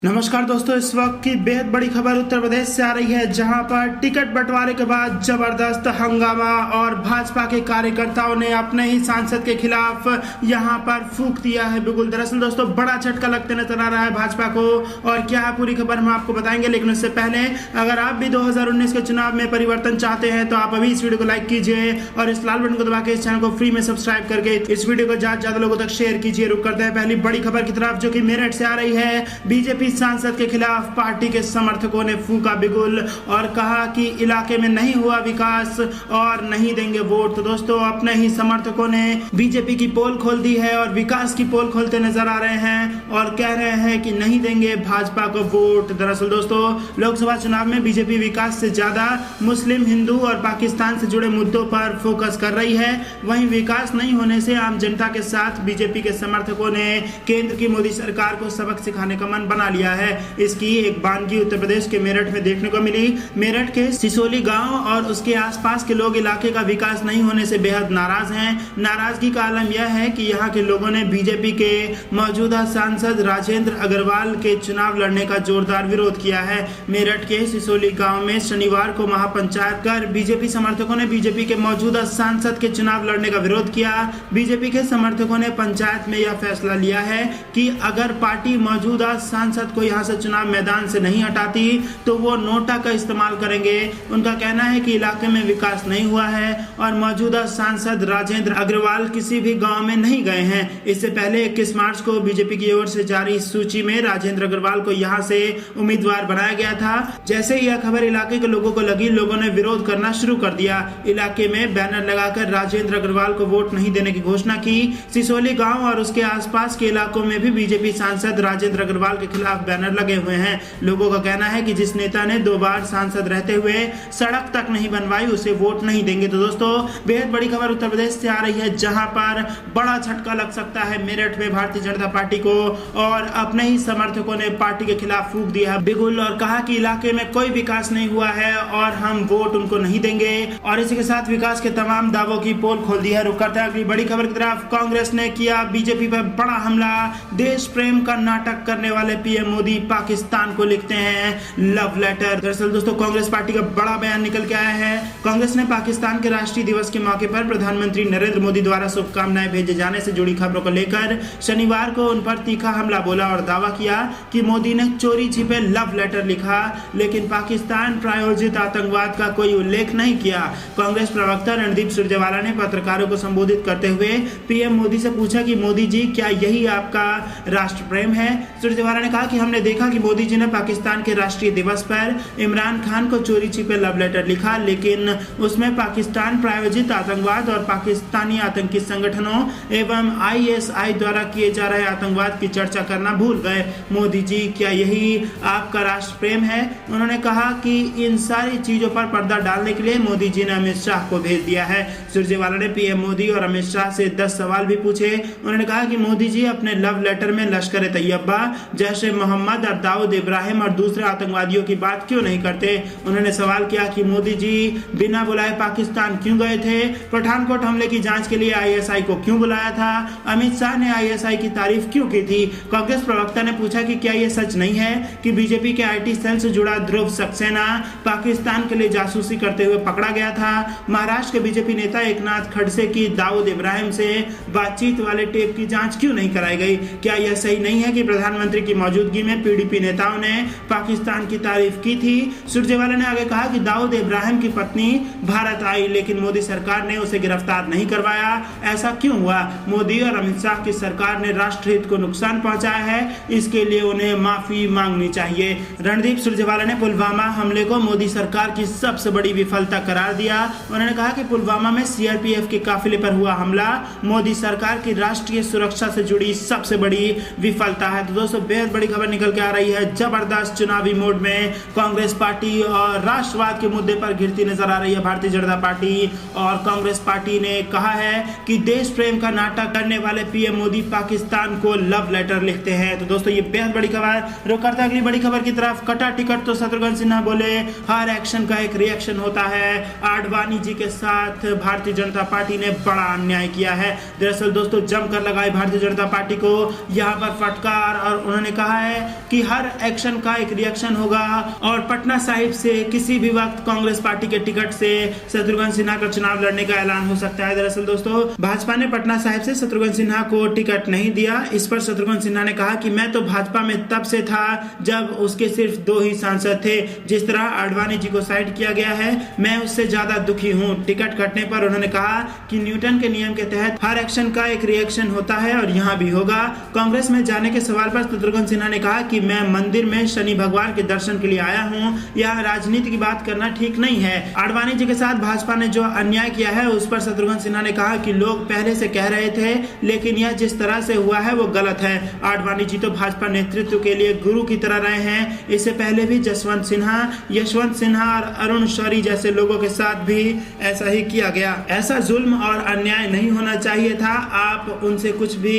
नमस्कार दोस्तों, इस वक्त की बेहद बड़ी खबर उत्तर प्रदेश से आ रही है, जहां पर टिकट बंटवारे के बाद जबरदस्त हंगामा और भाजपा के कार्यकर्ताओं ने अपने ही सांसद के खिलाफ यहां पर फूंक दिया है बिगुल। दरअसल दोस्तों बड़ा झटका लगते नजर आ रहा है भाजपा को, और क्या है पूरी खबर हम आपको बताएंगे। लेकिन उससे पहले अगर आप भी 2019 के चुनाव में परिवर्तन चाहते हैं तो आप अभी इस वीडियो को लाइक कीजिए और इस लाल बटन को दबा के इस चैनल को फ्री में सब्सक्राइब करके इस वीडियो को ज्यादा लोगों तक शेयर कीजिए। रुक करते हैं पहली बड़ी खबर की तरफ, जो कि मेरठ से आ रही है। बीजेपी सांसद के खिलाफ पार्टी के समर्थकों ने फूंका बिगुल और कहा कि इलाके में नहीं हुआ विकास और नहीं देंगे वोट। तो दोस्तों अपने ही समर्थकों ने बीजेपी की पोल खोल दी है और विकास की पोल खोलते नजर आ रहे हैं और कह रहे हैं कि नहीं देंगे भाजपा को वोट। दरअसल दोस्तों लोकसभा चुनाव में बीजेपी विकास से ज्यादा मुस्लिम, हिंदू और पाकिस्तान से जुड़े मुद्दों पर फोकस कर रही है। वहीं विकास नहीं होने से आम जनता के साथ बीजेपी के समर्थकों ने केंद्र की मोदी सरकार को सबक सिखाने का मन बना लिया है। इसकी एक बानगी उत्तर प्रदेश के मेरठ में देखने को मिली। मेरठ के सिसोली गांव और उसके आसपास के लोग इलाके का विकास नहीं होने से बेहद नाराज हैं। नाराजगी का आलम यह है कि यहां के लोगों ने बीजेपी के मौजूदा सांसद राजेंद्र अग्रवाल के चुनाव लड़ने का जोरदार विरोध किया है। मेरठ के सिसोली गांव में शनिवार को महापंचायत कर बीजेपी समर्थकों ने बीजेपी के मौजूदा सांसद के चुनाव लड़ने का विरोध किया। बीजेपी के समर्थकों ने पंचायत में यह फैसला लिया है कि अगर पार्टी मौजूदा सांसद को यहां से चुनाव मैदान से नहीं हटाती तो वो नोटा का इस्तेमाल करेंगे। उनका कहना है कि इलाके में विकास नहीं हुआ है और मौजूदा सांसद राजेंद्र अग्रवाल किसी भी गांव में नहीं गए हैं। इससे पहले 21 मार्च को बीजेपी की ओर से जारी सूची में राजेंद्र अग्रवाल को यहां से उम्मीदवार बनाया गया था। जैसे ही यह खबर इलाके के लोगों को लगी, लोगों ने विरोध करना शुरू कर दिया। इलाके में बैनर लगाकर राजेंद्र अग्रवाल को वोट नहीं देने की घोषणा की। सिसोली गाँव और उसके आसपास के इलाकों में भी बीजेपी सांसद राजेंद्र अग्रवाल के खिलाफ बैनर लगे हुए हैं। लोगों का कहना है कि जिस नेता ने 2 बार सांसद रहते हुए सड़क तक नहीं बनवाई उसे वोट नहीं देंगे। तो दोस्तों बेहद बड़ी खबर उत्तर प्रदेश से आ रही है, जहां पर बड़ा झटका लग सकता है मेरठ में भारतीय जनता पार्टी को, और अपने ही समर्थकों ने पार्टी के खिलाफ फूंक दिया है बिगुल और कहा कि इलाके में कोई विकास नहीं हुआ है और हम वोट उनको नहीं देंगे। और इसी के साथ विकास के तमाम दावों की पोल खोल दी है। रुक करते हैं अगली बड़ी खबर की तरफ। कांग्रेस ने किया बीजेपी पर बड़ा हमला। देश प्रेम का नाटक करने वाले पीएम मोदी पाकिस्तान को लिखते हैं लव लेटर। दरअसल दोस्तों कांग्रेस पार्टी का बड़ा बयान निकल के आया है। कांग्रेस ने पाकिस्तान के राष्ट्रीय दिवस के मौके पर प्रधानमंत्री नरेंद्र मोदी द्वारा शुभकामनाएं भेजे जाने से जुड़ी खबरों को लेकर शनिवार को उन पर तीखा हमला बोला और दावा किया कि मोदी ने चोरी छिपे लव लेटर लिखा, लेकिन पाकिस्तान प्रायोजित आतंकवाद का कोई उल्लेख नहीं किया। कांग्रेस प्रवक्ता रणदीप सुरजेवाला ने पत्रकारों को संबोधित करते हुए पीएम मोदी से पूछा कि मोदी जी क्या यही आपका राष्ट्र प्रेम है। सुरजेवाला ने कहा कि हमने देखा कि मोदी जी ने पाकिस्तान के राष्ट्रीय दिवस पर इमरान खान को चोरी छिपे लव लेटर लिखा, लेकिन उसमें पाकिस्तान प्रायोजित आतंकवाद और पाकिस्तानी आतंकी संगठनों एवं आईएसआई द्वारा किए जा रहे आतंकवाद की चर्चा करना भूल गए। मोदी जी क्या यही आपका राष्ट्र प्रेम है। उन्होंने कहा कि इन सारी चीजों पर पर्दा डालने के लिए मोदी जी ने अमित शाह को भेज दिया है। सुरजेवाला ने पीएम मोदी और अमित शाह से 10 सवाल भी पूछे। उन्होंने कहा कि मोदी जी अपने लव लेटर में लश्कर तैयबा, जैश ए मोहम्मद और दाऊद इब्राहिम और दूसरे आतंकवादियों की बात क्यों नहीं करते। उन्होंने सवाल किया कि मोदी जी बिना बुलाए पाकिस्तान क्यों गए थे। पठानकोट हमले की जांच के लिए आईएसआई को क्यों बुलाया था। अमित शाह ने आईएसआई की तारीफ क्यों की थी। कांग्रेस प्रवक्ता ने पूछा कि क्या यह सच नहीं है कि बीजेपी के आईटी सेल से जुड़ा ध्रुव सक्सेना पाकिस्तान के लिए जासूसी करते हुए पकड़ा गया था। महाराष्ट्र के बीजेपी नेता एकनाथ खड़से की दाऊद इब्राहिम से बातचीत वाले टेप की जांच क्यों नहीं कराई गई। क्या यह सही नहीं है कि प्रधानमंत्री की मौजूदगी में पीडीपी नेताओं ने पाकिस्तान की तारीफ की थी। सुरजेवाला ने आगे कहा कि दाऊद इब्राहिम की पत्नी भारत आई, लेकिन मोदी सरकार ने उसे गिरफ्तार नहीं करवाया। ऐसा क्यों हुआ। मोदी और अमित शाह की सरकार ने राष्ट्रहित को नुकसान पहुंचाया है, इसके लिए उन्हें माफी मांगनी चाहिए। रणदीप सुरजेवाला ने पुलवामा हमले को मोदी सरकार की सबसे बड़ी विफलता करार दिया। उन्होंने कहा कि पुलवामा में सीआरपीएफ के काफिले पर हुआ हमला मोदी सरकार की राष्ट्रीय सुरक्षा से जुड़ी सबसे बड़ी विफलता है। तो दोस्तों बेहद बड़ी खबर निकल के आ रही है। जबरदस्त चुनावी मोड में कांग्रेस पार्टी और राष्ट्रवाद के मुद्दे पर घिरती नजर आ रही है भारतीय जनता पार्टी। और कांग्रेस पार्टी ने कहा है कि देश प्रेम का नाटक करने वाले पीएम मोदी पाकिस्तान को लव लेटर लिखते हैं। तो दोस्तों ये बेहद बड़ी खबर। रुक करते हैं अगली बड़ी खबर की तरफ। कटा टिकट तो शत्रुघ्न सिन्हा बोले हर एक्शन का एक रिएक्शन होता है। आडवाणी जी के साथ भारतीय जनता पार्टी ने बड़ा अन्याय किया है। दरअसल दोस्तों जमकर लगाई भारतीय जनता पार्टी को यहाँ पर फटकार, और उन्होंने कहा है है कि हर एक्शन का एक रिएक्शन होगा और पटना साहिब से किसी भी वक्त कांग्रेस पार्टी के टिकट से शत्रुघ्न सिन्हा का चुनाव लड़ने का ऐलान हो सकता है। दरअसल दोस्तों, भाजपा ने पटना साहिब से शत्रुघ्न सिन्हा को टिकट नहीं दिया। इस पर शत्रुघ्न सिन्हा ने कहा कि मैं तो भाजपा में तब से था जब उसके सिर्फ 2 ही सांसद थे। जिस तरह आडवाणी जी को साइड किया गया है, मैं उससे ज्यादा दुखी हूँ। टिकट कटने पर उन्होंने कहा कि न्यूटन के नियम के तहत हर एक्शन का एक रिएक्शन होता है और यहाँ भी होगा। कांग्रेस में जाने के सवाल पर शत्रुघ्न सिन्हा ने कहा कि मैं मंदिर में शनि भगवान के दर्शन के लिए आया हूँ, यह राजनीति की बात करना ठीक नहीं है। आडवाणी जी के साथ भाजपा ने जो अन्याय किया है उस पर शत्रुघ्न सिन्हा ने कहा कि लोग पहले से कह रहे थे, लेकिन यह जिस तरह से हुआ है वो गलत है। आडवाणी जी तो भाजपा नेतृत्व के लिए गुरु की तरह रहे हैं। इससे पहले भी जसवंत सिन्हा, यशवंत सिन्हा और अरुण शौरी जैसे लोगों के साथ भी ऐसा ही किया गया। ऐसा जुल्म और अन्याय नहीं होना चाहिए था। आप उनसे कुछ भी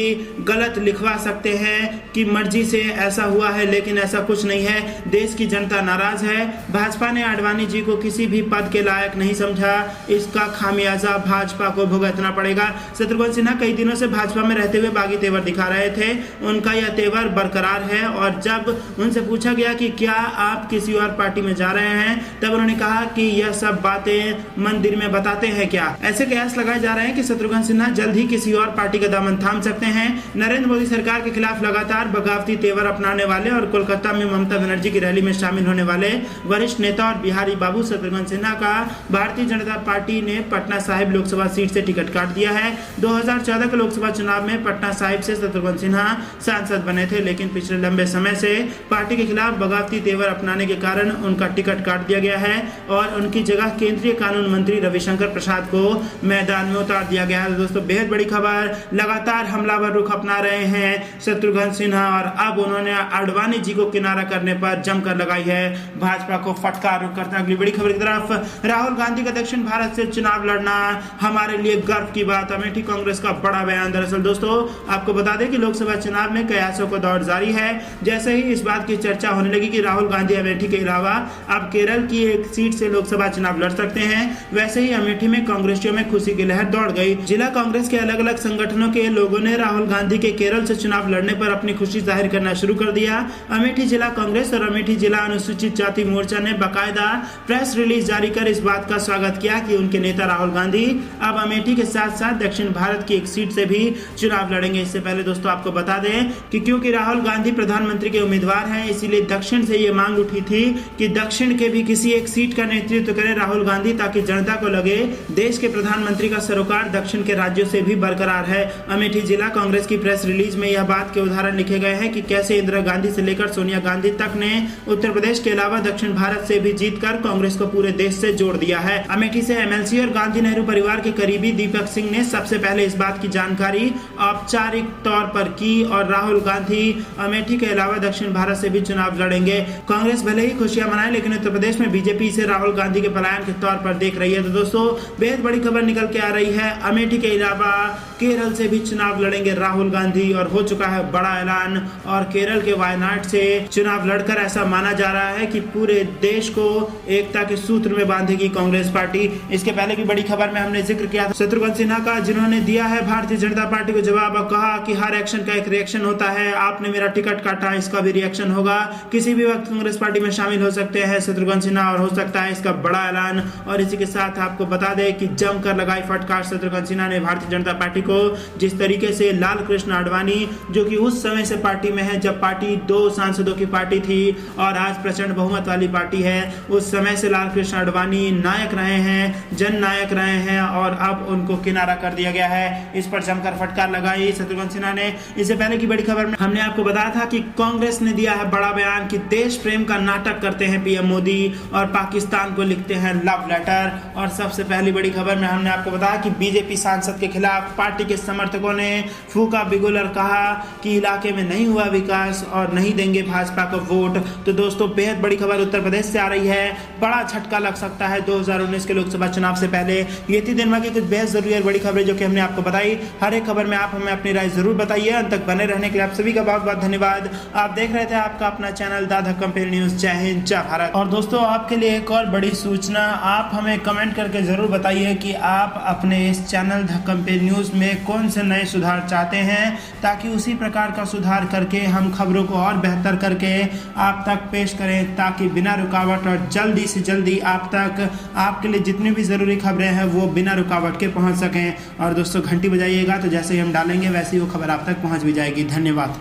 गलत लिखवा सकते हैं कि मर्जी से ऐसा हुआ है, लेकिन ऐसा कुछ नहीं है। देश की जनता नाराज है। भाजपा ने आडवाणी जी को किसी भी पद के लायक नहीं समझा। इसका खामियाजा भाजपा को भुगतना पड़ेगा। शत्रुघ्न सिन्हा कई दिनों से भाजपा में रहते हुए बागी तेवर दिखा रहे थे। उनका यह तेवर बरकरार है और जब उनसे पूछा गया कि क्या आप किसी और पार्टी में जा रहे हैं, तब उन्होंने कहा कि यह सब बातें मंदिर में बताते हैं क्या। ऐसे कयास लगाए जा रहे हैं कि शत्रुघ्न सिन्हा जल्द ही किसी और पार्टी का दामन थाम सकते हैं। नरेंद्र मोदी सरकार के खिलाफ लगातार बगावती तेवर अपनाने वाले और कोलकाता में ममता बनर्जी की रैली में शामिल होने वाले वरिष्ठ नेता और बिहारी बाबू शत्रुघ्न सिन्हा का भारतीय जनता पार्टी ने पटना साहिब लोकसभा सीट से टिकट काट दिया है। 2014 के लोकसभा चुनाव में पटना साहिब से शत्रुघ्न सिन्हा सांसद बने थे, लेकिन पिछले लंबे समय से पार्टी के खिलाफ बगावती तेवर अपनाने के कारण उनका टिकट काट दिया गया है और उनकी जगह केंद्रीय कानून मंत्री रविशंकर प्रसाद को मैदान में उतार दिया गया है। दोस्तों, बेहद बड़ी खबर, लगातार हमलावर रुख अपना रहे हैं शत्रुघ्न सिन्हा और अब उन्होंने आडवाणी जी को किनारा करने पर जमकर लगाई है। भाजपा को फटकार रुख करते हैं। अगली बड़ी खबर की तरफ, राहुल गांधी का दक्षिण भारत से चुनाव लड़ना हमारे लिए गर्व की बात, अमेठी कांग्रेस का बड़ा बयान। दरअसल दोस्तों, आपको बता दें कि लोकसभा चुनाव में कयासों का दौर जारी है। जैसे ही इस बात की चर्चा होने लगी कि राहुल गांधी अमेठी के अलावा अब केरल की एक सीट से लोकसभा चुनाव लड़ सकते हैं, वैसे ही अमेठी में कांग्रेसियों में खुशी की लहर दौड़ गई। जिला कांग्रेस के अलग अलग संगठनों के लोगों ने राहुल गांधी के केरल से चुनाव लड़ने पर अपनी खुशी जाहिर करना शुरू कर दिया। अमेठी जिला कांग्रेस और अमेठी जिला अनुसूचित जाति मोर्चा ने बाकायदा प्रेस रिलीज जारी कर इस बात का स्वागत किया कि उनके नेता राहुल गांधी अब अमेठी के साथ साथ दक्षिण भारत की एक सीट से भी चुनाव लड़ेंगे। इससे पहले दोस्तों आपको बता दें कि क्योंकि राहुल गांधी प्रधानमंत्री के उम्मीदवार हैं, इसीलिए दक्षिण से ये मांग उठी थी कि दक्षिण के भी किसी एक सीट का नेतृत्व करें राहुल गांधी, ताकि जनता को लगे देश के प्रधानमंत्री का सरोकार दक्षिण के राज्यों से भी बरकरार है। अमेठी जिला कांग्रेस की प्रेस रिलीज में यह बात के उदाहरण लिखे गए हैं कि कैसे इंदिरा गांधी से लेकर सोनिया गांधी तक ने उत्तर प्रदेश के अलावा दक्षिण भारत से भी जीतकर कांग्रेस को पूरे देश से जोड़ दिया है। अमेठी से एमएलसी और गांधी नेहरू परिवार के करीबी दीपक सिंह ने सबसे पहले इस बात की जानकारी औपचारिक तौर पर की और राहुल गांधी अमेठी के अलावा दक्षिण भारत से भी चुनाव लड़ेंगे। कांग्रेस भले ही खुशियां मनाए, लेकिन उत्तर प्रदेश में बीजेपी से राहुल गांधी के पलायन के तौर पर देख रही है। तो दोस्तों, बेहद बड़ी खबर निकल के आ रही है, अमेठी के अलावा केरल से भी चुनाव लड़ेंगे राहुल गांधी और हो चुका है बड़ा ऐलान। और केरल के वायनाड से चुनाव लड़कर ऐसा माना जा रहा है कि पूरे देश को एकता के सूत्र में बांधेगी कांग्रेस पार्टी। इसके पहले की बड़ी खबर में हमने जिक्र किया था शत्रुघ्न सिन्हा का, जिन्होंने दिया है भारतीय जनता पार्टी को जवाब और कहा कि हर एक्शन का एक रिएक्शन होता है। आपने मेरा टिकट काटा, इसका भी रिएक्शन होगा। किसी भी वक्त कांग्रेस पार्टी में शामिल हो सकते हैं शत्रुघ्न सिन्हा और हो सकता है इसका बड़ा ऐलान। और इसी के साथ आपको बता दें कि जमकर लगाई फटकार शत्रुघ्न सिन्हा ने भारतीय जनता पार्टी को। जिस तरीके से लाल कृष्ण आडवाणी, जो कि उस समय से पार्टी में है जब पार्टी 2 सांसदों की पार्टी थी और आज प्रचंड बहुमत वाली पार्टी है, उस समय से लाल कृष्ण आडवाणी नायक रहे हैं, जन नायक रहे हैं और अब उनको किनारा कर दिया गया है। इस पर जमकर फटकार लगाई शत्रुघ्न सिन्हा ने। इससे पहले की बड़ी खबर में हमने आपको बताया था कि कांग्रेस ने दिया है बड़ा बयान कि देश प्रेम का नाटक करते हैं पीएम मोदी और पाकिस्तान को लिखते हैं लव लेटर। और सबसे पहली बड़ी खबर में हमने आपको बताया कि बीजेपी सांसद के खिलाफ पार्टी के समर्थकों ने फूका बिगुल और कहा कि इलाके में नहीं हुआ विकास और नहीं देंगे भाजपा को वोट। तो दोस्तों, बेहद बड़ी खबर उत्तर प्रदेश से आ रही है। बड़ा झटका लग सकता है 2019 के लोकसभा चुनाव से पहले। ये थी दिन भर की कुछ बेहद जरूरी और बड़ी खबरें जो कि हमने आपको बताई। हर एक खबर में आप हमें अपनी राय जरूर बताइए। अंत तक बने रहने के लिए आप सभी का बहुत बहुत धन्यवाद। आप देख रहे थे आपका अपना चैनल द धक्कम पेल न्यूज। जय हिंद, जय भारत। और दोस्तों, आपके लिए एक और बड़ी सूचना, आप हमें कमेंट करके जरूर बताइए कि आप अपने इस चैनल धक्कम पेल न्यूज में में कौन से नए सुधार चाहते हैं, ताकि उसी प्रकार का सुधार करके हम खबरों को और बेहतर करके आप तक पेश करें, ताकि बिना रुकावट और जल्दी से जल्दी आप तक आपके लिए जितनी भी ज़रूरी खबरें हैं वो बिना रुकावट के पहुंच सकें। और दोस्तों घंटी बजाइएगा तो जैसे ही हम डालेंगे वैसे ही वो खबर आप तक पहुंच भी जाएगी। धन्यवाद।